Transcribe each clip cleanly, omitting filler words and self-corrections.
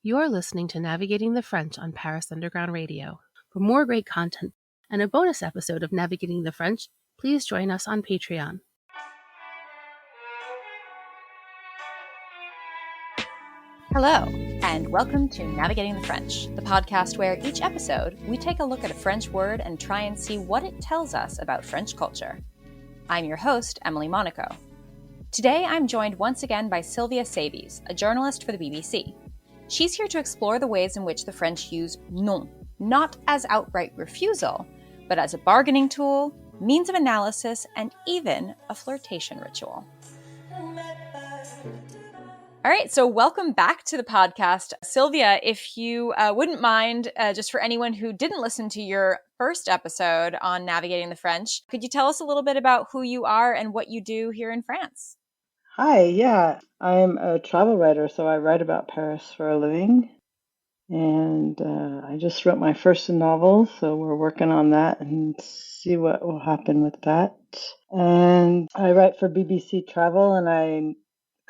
You're listening to Navigating the French on Paris Underground Radio. For more great content and a bonus episode of Navigating the French, please join us on Patreon. Hello, and welcome to Navigating the French, the podcast where each episode we take a look at a French word and try and see what it tells us about French culture. I'm your host, Emily Monaco. Today I'm joined once again by Sylvia Sabes, a journalist for the BBC. She's here to explore the ways in which the French use non, not as outright refusal, but as a bargaining tool, means of analysis, and even a flirtation ritual. All right, so welcome back to the podcast. Sylvia, if you wouldn't mind, just for anyone who didn't listen to your first episode on Navigating the French, could you tell us a little bit about who you are and what you do here in France? Hi, yeah, I'm a travel writer, so I write about Paris for a living. And I just wrote my first novel, so we're working on that and see what will happen with that. And I write for BBC Travel, and a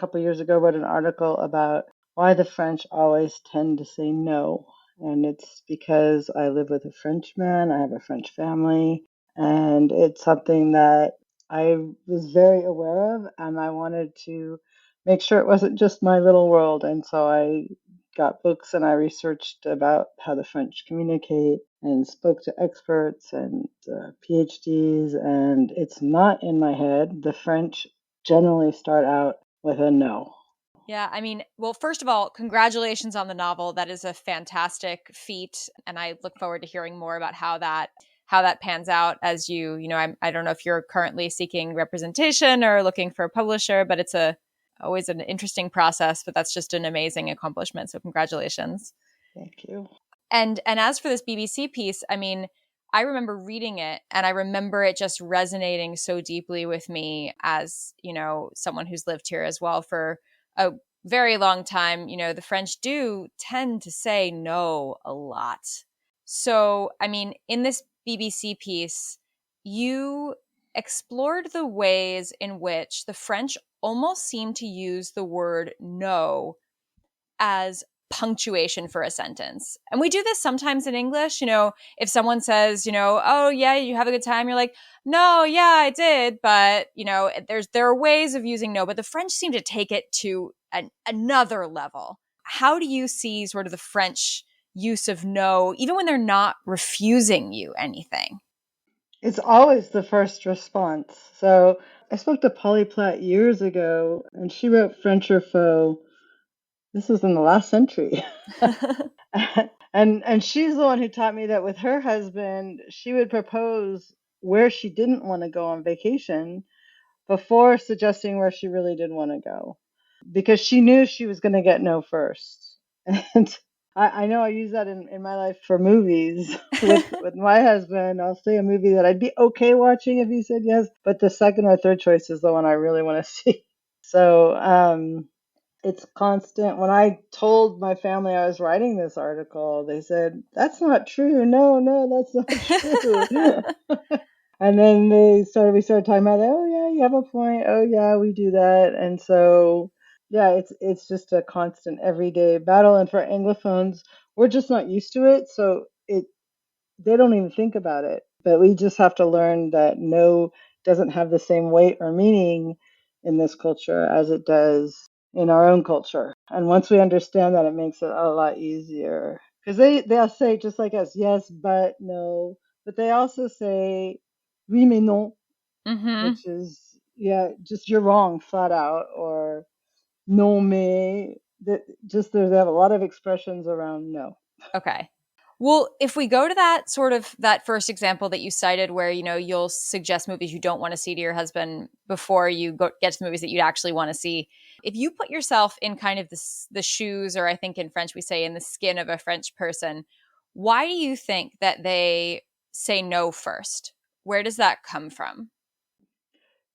couple of years ago wrote an article about why the French always tend to say no. And it's because I live with a Frenchman, I have a French family, and it's something that I was very aware of, and I wanted to make sure it wasn't just my little world. And so I got books and I researched about how the French communicate and spoke to experts and PhDs, and it's not in my head. The French generally start out with a no. Yeah, I mean, well, first of all, congratulations on the novel. That is a fantastic feat, and I look forward to hearing more about how that pans out as I don't know if you're currently seeking representation or looking for a publisher, but it's always an interesting process, but that's just an amazing accomplishment. So congratulations. Thank you. And as for this BBC piece, I mean, I remember reading it and I remember it just resonating so deeply with me as, someone who's lived here as well for a very long time. The French do tend to say no a lot. So, I mean, in this BBC piece, you explored the ways in which the French almost seem to use the word no as punctuation for a sentence. And we do this sometimes in English, if someone says, oh yeah, you have a good time, you're like, no, yeah, I did. But, there are ways of using no, but the French seem to take it to another level. How do you see sort of the French use of no, even when they're not refusing you anything? It's always the first response. So I spoke to Polly Platt years ago, and she wrote French or Faux. This was in the last century. And she's the one who taught me that with her husband, she would propose where she didn't want to go on vacation before suggesting where she really did want to go, because she knew she was going to get no first. And I know I use that in my life for movies with my husband. I'll say a movie that I'd be okay watching if he said yes, but the second or third choice is the one I really want to see. So it's constant. When I told my family I was writing this article, they said, "That's not true. No, that's not true." And then we started talking about that. Oh yeah, you have a point. Oh yeah, we do that. And so yeah, it's just a constant everyday battle. And for Anglophones, we're just not used to it. So they don't even think about it. But we just have to learn that no doesn't have the same weight or meaning in this culture as it does in our own culture. And once we understand that, it makes it a lot easier. Because they'll say, just like us, yes, but no. But they also say oui, mais non, which is, yeah, just you're wrong, flat out, or non, mais. They have a lot of expressions around no. Okay. Well, if we go to that first example that you cited where, you'll suggest movies you don't want to see to your husband before you get to the movies that you'd actually want to see. If you put yourself in kind of the shoes, or I think in French we say in the skin of a French person, why do you think that they say no first? Where does that come from?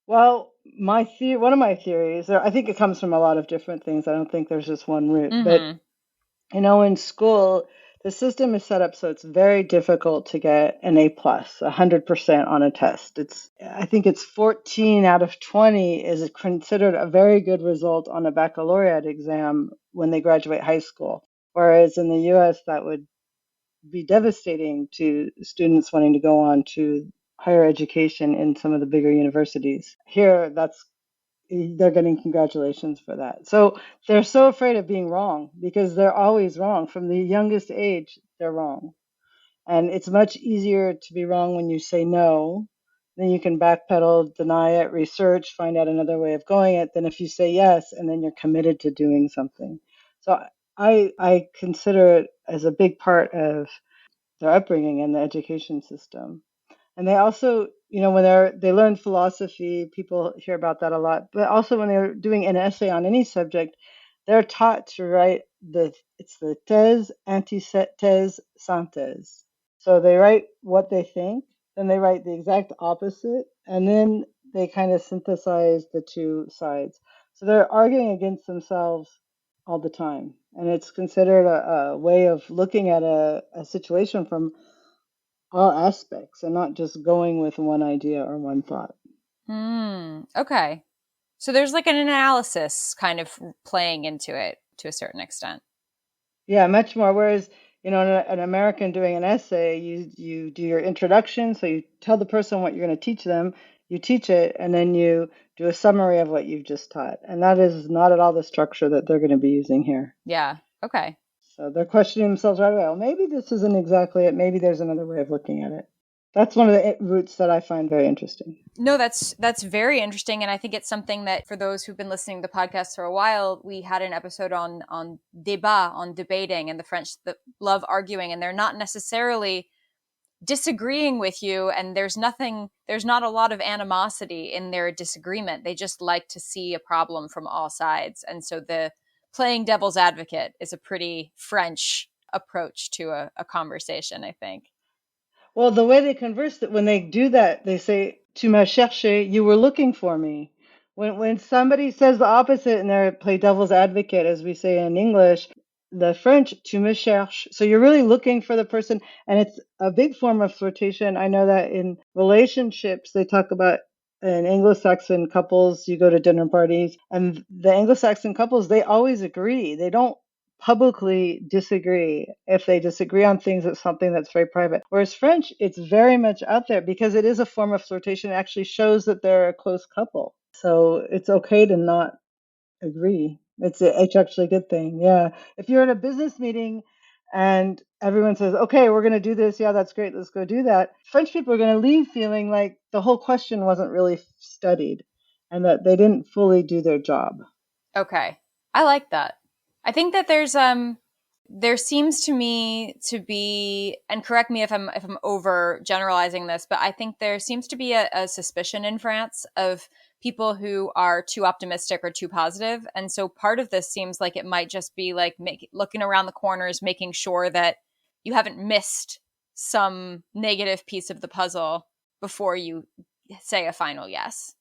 Well, one of my theories, I think it comes from a lot of different things. I don't think there's just one root. But, in school, the system is set up so it's very difficult to get an A+, 100% on a test. I think it's 14 out of 20 is considered a very good result on a baccalaureate exam when they graduate high school. Whereas in the US, that would be devastating to students wanting to go on to higher education in some of the bigger universities. Here, they're getting congratulations for that. So they're so afraid of being wrong because they're always wrong. From the youngest age, they're wrong. And it's much easier to be wrong when you say no. Then you can backpedal, deny it, research, find out another way of going it, than if you say yes and then you're committed to doing something. So I consider it as a big part of their upbringing and the education system. And they also, when they learn philosophy, people hear about that a lot. But also when they're doing an essay on any subject, they're taught to write it's the thèse, antithèse, synthèse. So they write what they think, then they write the exact opposite, and then they kind of synthesize the two sides. So they're arguing against themselves all the time. And it's considered a way of looking at a situation from all aspects and not just going with one idea or one thought. Okay. So there's like an analysis kind of playing into it to a certain extent. Yeah, much more. Whereas, an American doing an essay, you do your introduction, so you tell the person what you're going to teach them, you teach it, and then you do a summary of what you've just taught. And that is not at all the structure that they're going to be using here. Yeah. Okay. So they're questioning themselves right away. Well, maybe this isn't exactly it. Maybe there's another way of looking at it. That's one of the roots that I find very interesting. No, that's very interesting, and I think it's something that for those who've been listening to the podcast for a while, we had an episode on débat, on debating, and the French that love arguing, and they're not necessarily disagreeing with you, and there's not a lot of animosity in their disagreement. They just like to see a problem from all sides, and so the playing devil's advocate is a pretty French approach to a conversation, I think. Well, the way they converse, that when they do that, they say, "Tu m'as cherché," you were looking for me. When somebody says the opposite and they play devil's advocate, as we say in English, the French, "Tu me cherches." So you're really looking for the person, and it's a big form of flirtation. I know that in relationships, they talk about in Anglo-Saxon couples, you go to dinner parties, and the Anglo-Saxon couples, they always agree. They don't publicly disagree. If they disagree on things, it's something that's very private. Whereas French, it's very much out there because it is a form of flirtation. It actually shows that they're a close couple. So it's okay to not agree. It's actually a good thing. Yeah. If you're in a business meeting and everyone says, okay, we're going to do this. Yeah, that's great. Let's go do that. French people are going to leave feeling like the whole question wasn't really studied and that they didn't fully do their job. Okay. I like that. I think that there seems to me to be, and correct me if I'm over generalizing this, but I think there seems to be a suspicion in France of people who are too optimistic or too positive. And so part of this seems like it might just be like looking around the corners, making sure that you haven't missed some negative piece of the puzzle before you say a final yes.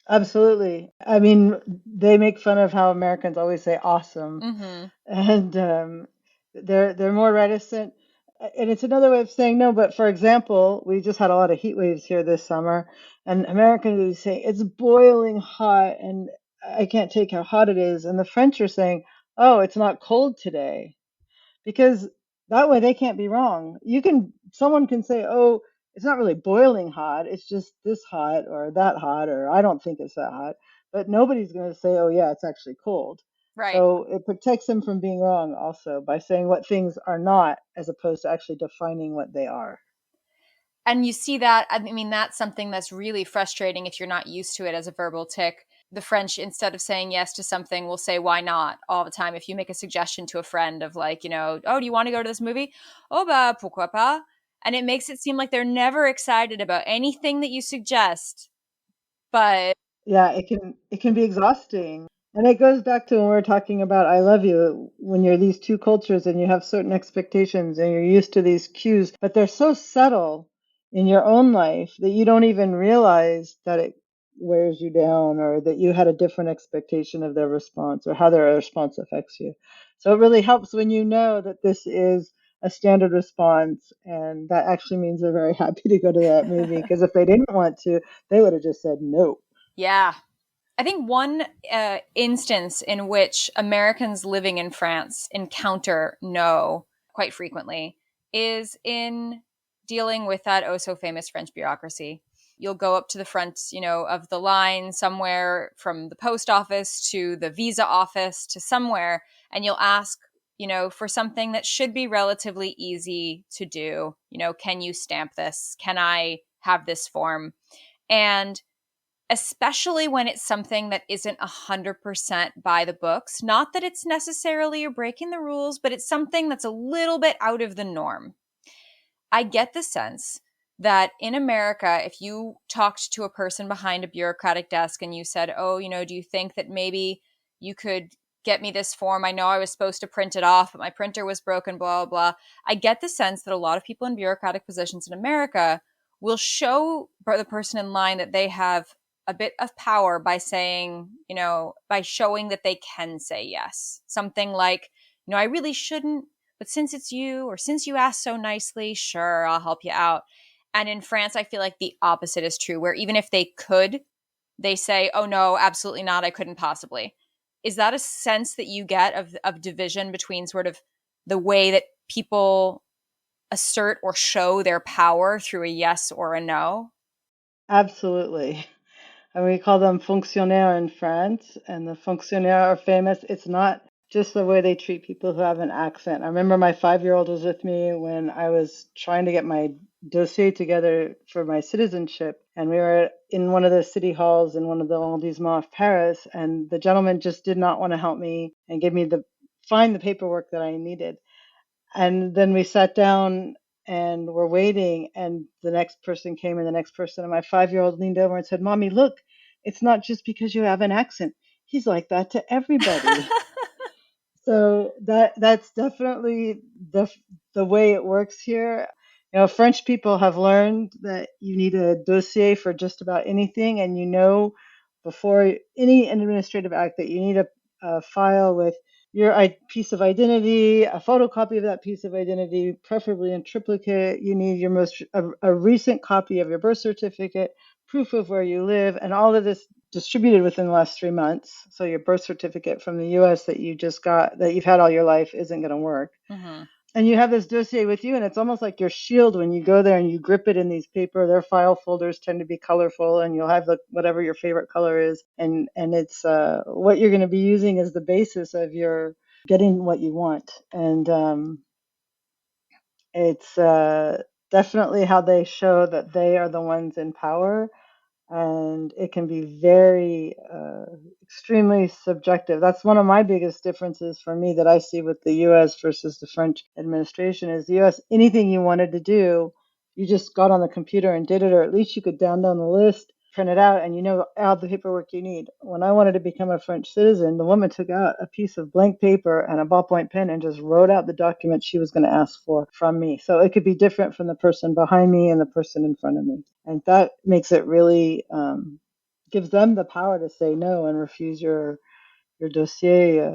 Absolutely. I mean, they make fun of how Americans always say awesome, and they're more reticent. And it's another way of saying no. But for example, we just had a lot of heat waves here this summer, and Americans are saying it's boiling hot, and I can't take how hot it is. And the French are saying, oh, it's not cold today, because that way they can't be wrong. Someone can say, oh, it's not really boiling hot, it's just this hot or that hot, or I don't think it's that hot. But nobody's going to say, oh, yeah, it's actually cold. Right. So it protects them from being wrong also by saying what things are not as opposed to actually defining what they are. And you see that, I mean, that's something that's really frustrating if you're not used to it as a verbal tic. The French, instead of saying yes to something, will say, why not, all the time. If you make a suggestion to a friend of like, oh, do you want to go to this movie? Oh, bah, pourquoi pas? And it makes it seem like they're never excited about anything that you suggest. But yeah, it can be exhausting. And it goes back to when we were talking about I love you, when you're these two cultures and you have certain expectations and you're used to these cues, but they're so subtle in your own life that you don't even realize that it wears you down or that you had a different expectation of their response or how their response affects you. So it really helps when you know that this is a standard response, and that actually means they're very happy to go to that movie, because if they didn't want to, they would have just said no. yeah. I think one instance in which Americans living in France encounter no quite frequently is in dealing with that oh so famous French bureaucracy. You'll go up to the front, of the line somewhere, from the post office to the visa office to somewhere, and you'll ask, for something that should be relatively easy to do. Can you stamp this? Can I have this form? And especially when it's something that isn't 100% by the books. Not that it's necessarily you're breaking the rules, but it's something that's a little bit out of the norm. I get the sense that in America, if you talked to a person behind a bureaucratic desk and you said, oh, do you think that maybe you could get me this form? I know I was supposed to print it off, but my printer was broken, blah, blah, blah. I get the sense that a lot of people in bureaucratic positions in America will show the person in line that they have a bit of power by saying, by showing that they can say yes. Something like, I really shouldn't, but since it's you, or since you asked so nicely, sure, I'll help you out. And in France, I feel like the opposite is true, where even if they could, they say, oh no, absolutely not, I couldn't possibly. Is that a sense that you get of division between sort of the way that people assert or show their power through a yes or a no? Absolutely. And we call them fonctionnaires in France, and the fonctionnaires are famous. It's not just the way they treat people who have an accent. I remember my 5-year-old was with me when I was trying to get my dossier together for my citizenship, and we were in one of the city halls in one of the arrondissements of Paris, and the gentleman just did not want to help me and give me find the paperwork that I needed. And then we sat down and were waiting, and the next person came, and the next person, and my 5-year-old leaned over and said, Mommy, look, it's not just because you have an accent. He's like that to everybody. So that's definitely the way it works here. French people have learned that you need a dossier for just about anything, and before any administrative act that you need a file with your piece of identity, a photocopy of that piece of identity, preferably in triplicate. You need a recent copy of your birth certificate, proof of where you live, and all of this distributed within the last 3 months. So your birth certificate from the US that you just got, that you've had all your life, isn't going to work. Mm-hmm. And you have this dossier with you, and it's almost like your shield when you go there and you grip it in these paper. Their file folders tend to be colorful, and you'll have whatever your favorite color is, and it's what you're going to be using as the basis of your getting what you want. And it's definitely how they show that they are the ones in power. And it can be very extremely subjective. That's one of my biggest differences for me that I see with the US versus the French administration. Is the US, anything you wanted to do, you just got on the computer and did it, or at least you could download the list, print it out, and all the paperwork you need. When I wanted to become a French citizen, the woman took out a piece of blank paper and a ballpoint pen and just wrote out the document she was going to ask for from me. So it could be different from the person behind me and the person in front of me. And that makes it really gives them the power to say no and refuse your dossier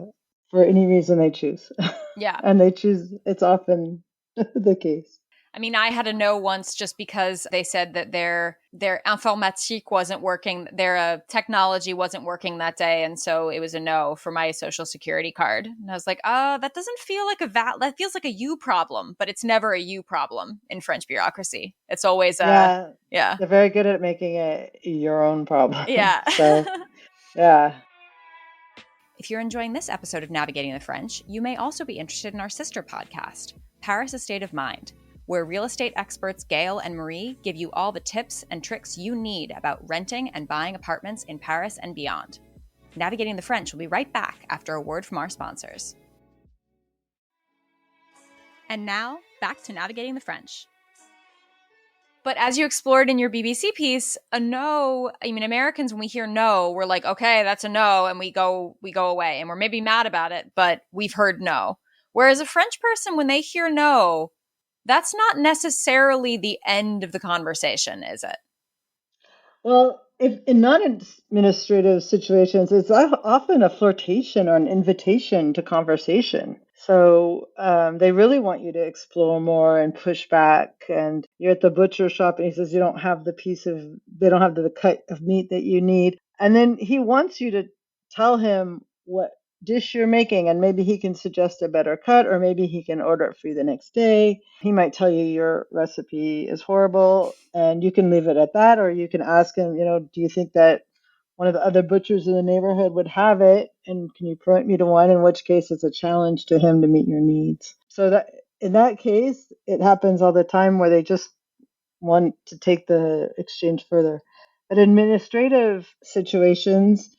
for any reason they choose. Yeah. And they choose, it's often the case. I mean, I had a no once just because they said that their informatique wasn't working, their technology wasn't working that day, and so it was a no for my social security card. And I was like, that doesn't feel like that feels like a you problem, but it's never a you problem in French bureaucracy. It's always yeah. They're very good at making it your own problem. Yeah. So, yeah. If you're enjoying this episode of Navigating the French, you may also be interested in our sister podcast, Paris: A State of Mind, where real estate experts Gail and Marie give you all the tips and tricks you need about renting and buying apartments in Paris and beyond. Navigating the French will be right back after a word from our sponsors. And now, back to Navigating the French. But as you explored in your BBC piece, a no, I mean, Americans, when we hear no, we're like, okay, that's a no, and we go away, and we're maybe mad about it, but we've heard no. Whereas a French person, when they hear no, that's not necessarily the end of the conversation, is it? Well, if in non-administrative situations, it's often a flirtation or an invitation to conversation. So they really want you to explore more and push back. And you're at the butcher shop, and he says they don't have the cut of meat that you need. And then he wants you to tell him what dish you're making, and maybe he can suggest a better cut, or maybe he can order it for you the next day. He might tell you your recipe is horrible, and you can leave it at that, or you can ask him, do you think that one of the other butchers in the neighborhood would have it, and can you point me to one? In which case, it's a challenge to him to meet your needs. So that in that case, it happens all the time where they just want to take the exchange further. But administrative situations,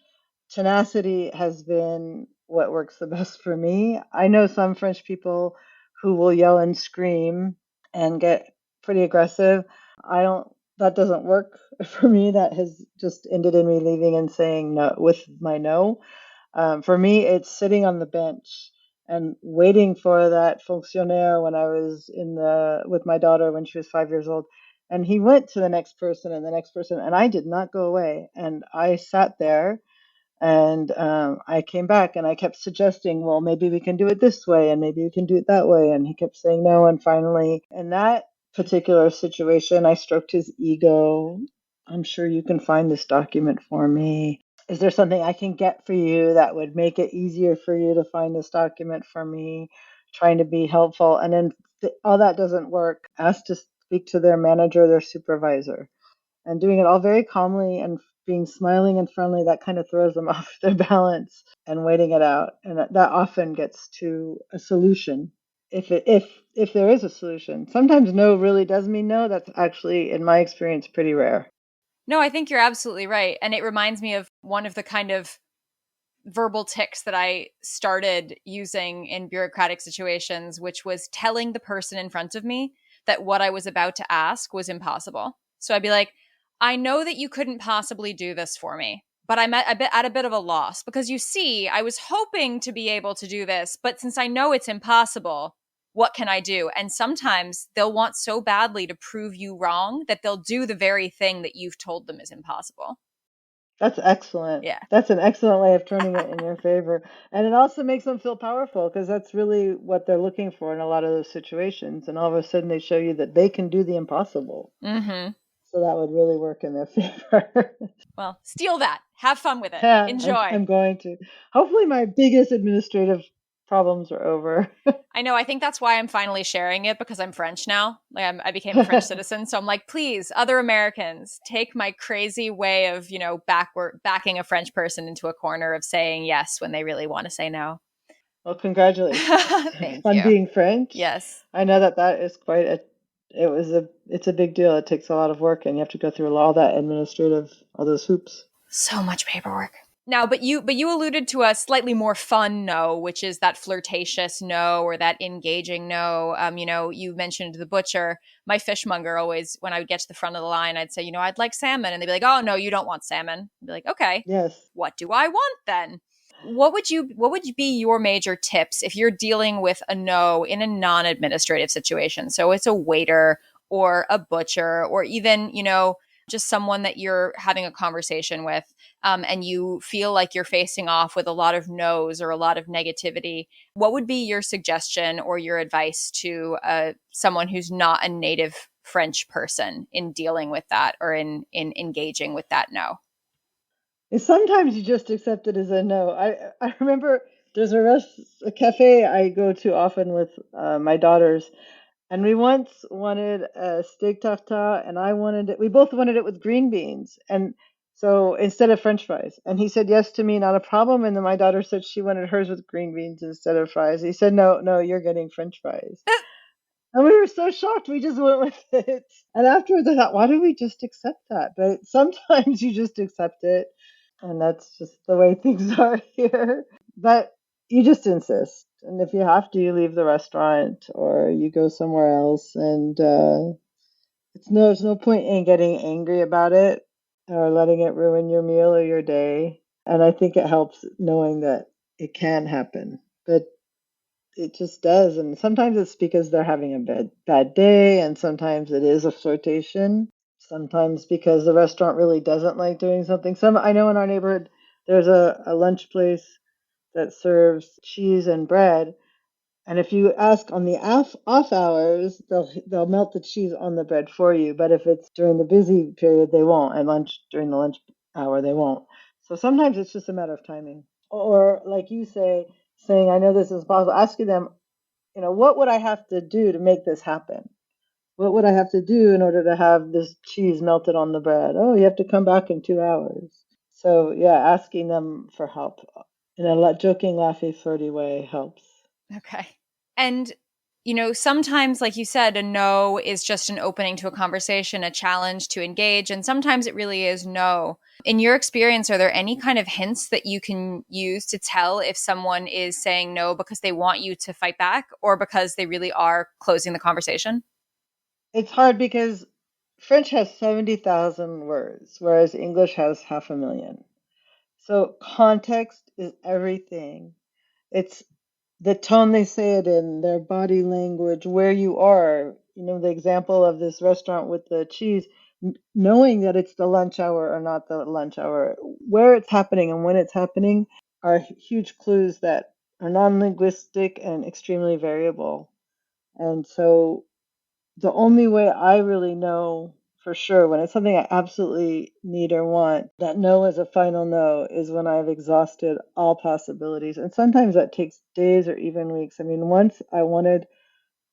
tenacity has been what works the best for me. I know some French people who will yell and scream and get pretty aggressive. I don't, that doesn't work for me. That has just ended in me leaving and saying no with my no. For me, it's sitting on the bench and waiting for that fonctionnaire when I was with my daughter when she was 5 years old. And he went to the next person and the next person, and I did not go away. And I sat there and I came back and I kept suggesting, well, maybe we can do it this way and maybe we can do it that way. And he kept saying no. And finally, in that particular situation, I stroked his ego. I'm sure you can find this document for me. Is there something I can get for you that would make it easier for you to find this document for me? Trying to be helpful. And then all that doesn't work. Ask to speak to their manager, their supervisor, and doing it all very calmly and being smiling and friendly. That kind of throws them off their balance, and waiting it out. And that often gets to a solution. If there is a solution. Sometimes no really does mean no. That's actually, in my experience, pretty rare. No, I think you're absolutely right. And it reminds me of one of the kind of verbal tics that I started using in bureaucratic situations, which was telling the person in front of me that what I was about to ask was impossible. So I'd be like, I know that you couldn't possibly do this for me, but I'm at a bit of a loss because you see, I was hoping to be able to do this, but since I know it's impossible, what can I do? And sometimes they'll want so badly to prove you wrong that they'll do the very thing that you've told them is impossible. That's excellent. Yeah. That's an excellent way of turning it in your favor. And it also makes them feel powerful because that's really what they're looking for in a lot of those situations. And all of a sudden they show you that they can do the impossible. Mm-hmm. So that would really work in their favor. Well, steal that. Have fun with it. Yeah, Enjoy. I'm going to. Hopefully my biggest administrative problems are over. I know. I think that's why I'm finally sharing it because I'm French now. Like I became a French citizen. So I'm like, please, other Americans, take my crazy way of, backing a French person into a corner of saying yes when they really want to say no. Well, congratulations Thank on you. being French. Yes. I know that is it's a big deal. It takes a lot of work and you have to go through all that all those hoops. So much paperwork. Now, but you alluded to a slightly more fun no, which is that flirtatious no or that engaging no. You mentioned the butcher. My fishmonger always, when I would get to the front of the line, I'd say, I'd like salmon. And they'd be like, oh, no, you don't want salmon. I'd be like, okay. Yes. What do I want then? What would be your major tips if you're dealing with a no in a non-administrative situation? So it's a waiter or a butcher or even, just someone that you're having a conversation with and you feel like you're facing off with a lot of no's or a lot of negativity. What would be your suggestion or your advice to someone who's not a native French person in dealing with that or in engaging with that no? Sometimes you just accept it as a no. I remember there's a cafe I go to often with my daughters. And we once wanted a steak tartare, and we both wanted it with green beans. And so instead of French fries. And he said yes to me, not a problem. And then my daughter said she wanted hers with green beans instead of fries. He said, no, you're getting French fries. And we were so shocked. We just went with it. And afterwards I thought, why don't we just accept that? But sometimes you just accept it. And that's just the way things are here. But you just insist. And if you have to, you leave the restaurant or you go somewhere else. And there's no point in getting angry about it or letting it ruin your meal or your day. And I think it helps knowing that it can happen. But it just does. And sometimes it's because they're having a bad day. And sometimes it is a flirtation. Sometimes because the restaurant really doesn't like doing something. I know in our neighborhood, there's a lunch place that serves cheese and bread. And if you ask on the off hours, they'll melt the cheese on the bread for you. But if it's during the busy period, they won't. And during the lunch hour, they won't. So sometimes it's just a matter of timing. Or like you say, saying, I know this is possible, asking them, what would I have to do to make this happen? What would I have to do in order to have this cheese melted on the bread? Oh, you have to come back in 2 hours. So yeah, asking them for help in a joking, laughy, flirty way helps. Okay. And, sometimes, like you said, a no is just an opening to a conversation, a challenge to engage. And sometimes it really is no. In your experience, are there any kind of hints that you can use to tell if someone is saying no because they want you to fight back or because they really are closing the conversation? It's hard because French has 70,000 words, whereas English has 500,000. So context is everything. It's the tone they say it in, their body language, where you are. The example of this restaurant with the cheese, knowing that it's the lunch hour or not the lunch hour, where it's happening and when it's happening are huge clues that are non-linguistic and extremely variable. And so the only way I really know for sure when it's something I absolutely need or want, that no is a final no, is when I've exhausted all possibilities. And sometimes that takes days or even weeks. I mean, once I wanted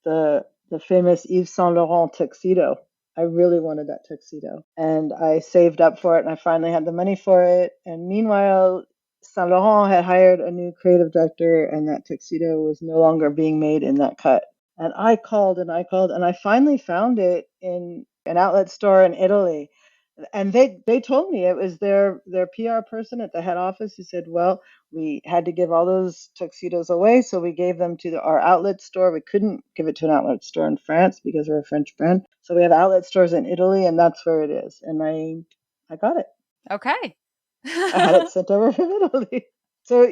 the famous Yves Saint Laurent tuxedo. I really wanted that tuxedo. And I saved up for it and I finally had the money for it. And meanwhile, Saint Laurent had hired a new creative director and that tuxedo was no longer being made in that cut. And I called and I called and I finally found it in an outlet store in Italy. And they told me it was their PR person at the head office who said, well, we had to give all those tuxedos away, so we gave them to our outlet store. We couldn't give it to an outlet store in France because we're a French brand. So we have outlet stores in Italy, and that's where it is. And I got it. Okay. I had it sent over from Italy. So,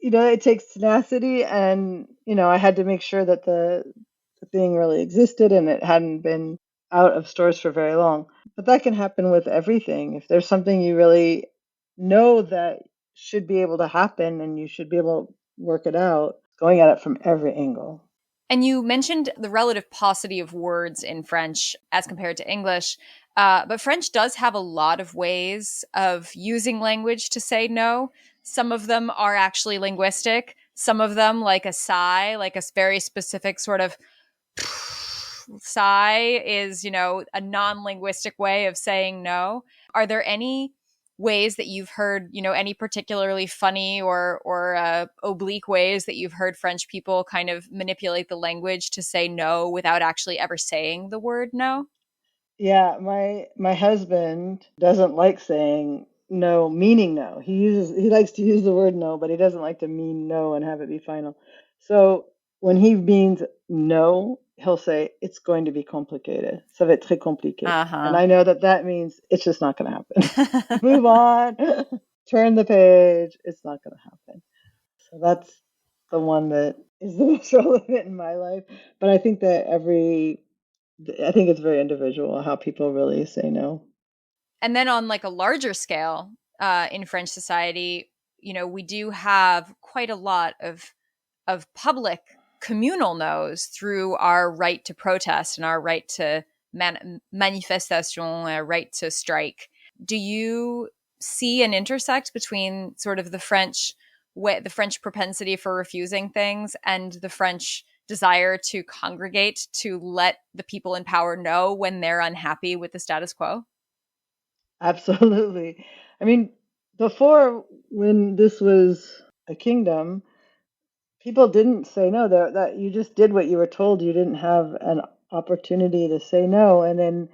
it takes tenacity, and, I had to make sure that the thing really existed and it hadn't been out of stores for very long. But that can happen with everything. If there's something you really know that should be able to happen and you should be able to work it out, going at it from every angle. And you mentioned the relative paucity of words in French as compared to English. But French does have a lot of ways of using language to say no. Some of them are actually linguistic. Some of them, like a sigh, like a very specific sort of sigh, is, a non linguistic way of saying no. Are there any ways that you've heard, any particularly funny or oblique ways that you've heard French people kind of manipulate the language to say no without actually ever saying the word no? Yeah, my husband doesn't like saying no, meaning no. He likes to use the word no, but he doesn't like to mean no and have it be final. So when he means no, he'll say it's going to be complicated. Ça va être très compliqué. And Uh-huh. I know that that means it's just not going to happen. Move on, turn the page. It's not going to happen. So that's the one that is the most relevant in my life. But I think that I think it's very individual how people really say no. And then on like a larger scale, in French society, we do have quite a lot of public communal no's through our right to protest and our right to manifestation, our right to strike. Do you see an intersect between sort of the French propensity for refusing things and the French desire to congregate to let the people in power know when they're unhappy with the status quo? Absolutely. I mean, before, when this was a kingdom, people didn't say no. That you just did what you were told. You didn't have an opportunity to say no. And then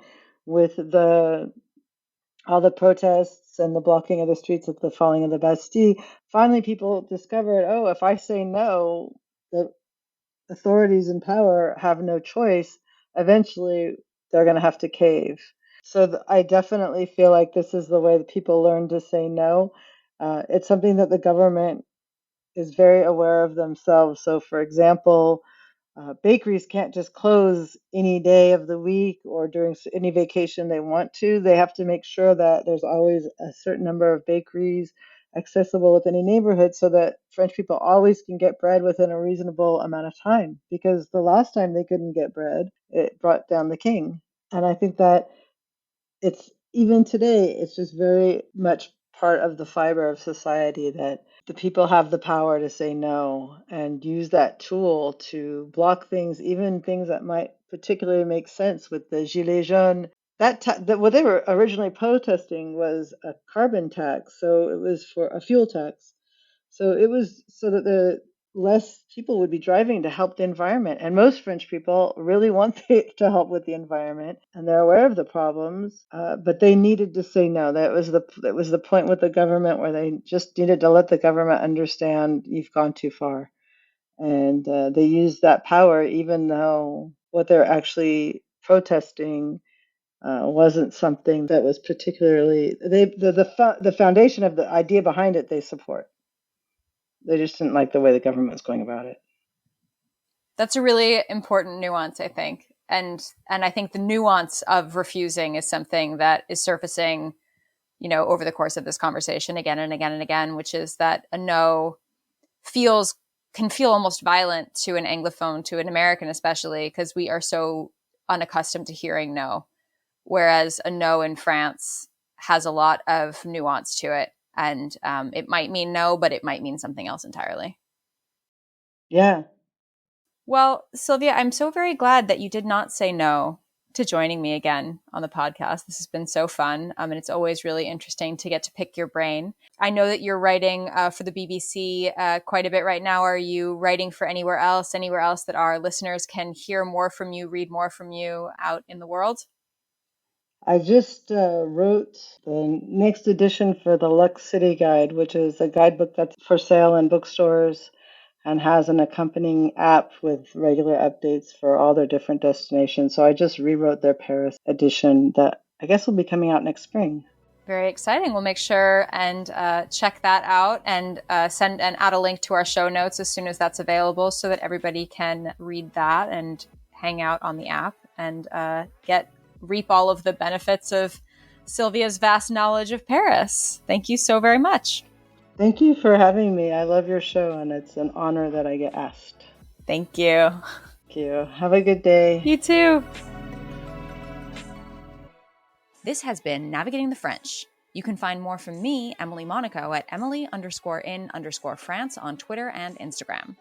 with the all the protests and the blocking of the streets at the falling of the Bastille, finally people discovered, oh, if I say no, the authorities in power have no choice. Eventually, they're going to have to cave. So I definitely feel like this is the way that people learn to say no. It's something that the government is very aware of themselves. So, for example, bakeries can't just close any day of the week or during any vacation they want to. They have to make sure that there's always a certain number of bakeries accessible within a neighborhood so that French people always can get bread within a reasonable amount of time. Because the last time they couldn't get bread, it brought down the king. And I think that it's even today, it's just very much part of the fiber of society that the people have the power to say no and use that tool to block things, even things that might particularly make sense with the Gilets jaunes. What they were originally protesting was a carbon tax, so it was for a fuel tax. So it was so that the less people would be driving to help the environment. And most French people really want to help with the environment, and they're aware of the problems, but they needed to say no. That was the point with the government where they just needed to let the government understand you've gone too far, and they used that power even though what they're actually protesting wasn't something that was particularly the foundation of the idea behind it they support. They just didn't like the way the government was going about it. That's a really important nuance, I think. And I think the nuance of refusing is something that is surfacing, over the course of this conversation again and again and again, which is that a no can feel almost violent to an Anglophone, to an American especially, because we are so unaccustomed to hearing no. Whereas a no in France has a lot of nuance to it. And it might mean no, but it might mean something else entirely. Yeah. Well, Sylvia, I'm so very glad that you did not say no to joining me again on the podcast. This has been so fun. And it's always really interesting to get to pick your brain. I know that you're writing for the BBC quite a bit right now. Are you writing for anywhere else that our listeners can hear more from you, read more from you out in the world? I just wrote the next edition for the Lux City Guide, which is a guidebook that's for sale in bookstores and has an accompanying app with regular updates for all their different destinations. So I just rewrote their Paris edition that I guess will be coming out next spring. Very exciting. We'll make sure and check that out and send and add a link to our show notes as soon as that's available so that everybody can read that and hang out on the app and reap all of the benefits of Sylvia's vast knowledge of Paris. Thank you so very much. Thank you for having me. I love your show, and it's an honor that I get asked. Thank you. Thank you. Have a good day. You too. This has been Navigating the French. You can find more from me, Emily Monaco, at Emily_in_France on Twitter and Instagram.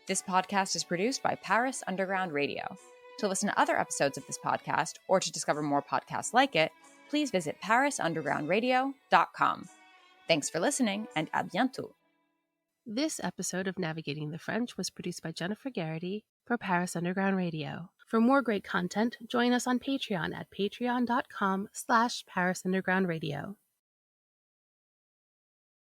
This podcast is produced by Paris Underground Radio. To listen to other episodes of this podcast or to discover more podcasts like it, please visit parisundergroundradio.com. Thanks for listening, and à bientôt. This episode of Navigating the French was produced by Jennifer Garrity for Paris Underground Radio. For more great content, join us on Patreon at patreon.com/Paris Underground Radio.